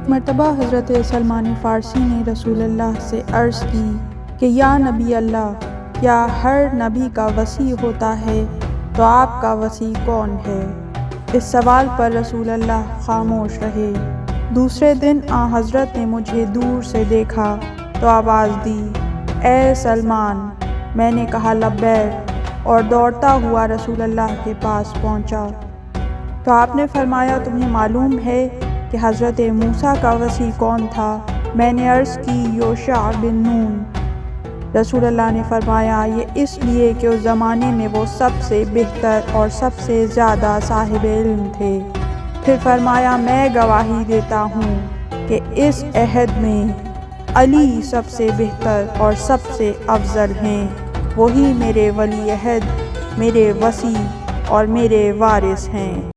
एक मरतबा हज़रत सलमान फ़ारसी ने रसूलुल्लाह से अर्ज़ की कि या नबी अल्लाह, क्या हर नबी का वसी होता है, तो आपका वसी कौन है? इस सवाल पर रसूलुल्लाह खामोश रहे। दूसरे दिन हज़रत ने मुझे दूर से देखा तो आवाज़ दी, ए सलमान। मैंने कहा लब्बैक और दौड़ता हुआ रसूलुल्लाह के पास पहुंचा। तो आपने फरमाया, तुम्हें मालूम है कि हज़रत मूसा का वसी कौन था? मैंने अर्ज़ की, योशा बिन नून। रसूलुल्लाह ने फरमाया, ये इसलिए कि उस ज़माने में वो सबसे बेहतर और सबसे ज़्यादा साहिब इल्म थे। फिर फरमाया, मैं गवाही देता हूँ कि इस अहद में अली सबसे बेहतर और सबसे अफजल हैं। वही मेरे वली अहद, मेरे वसी और मेरे वारिस हैं।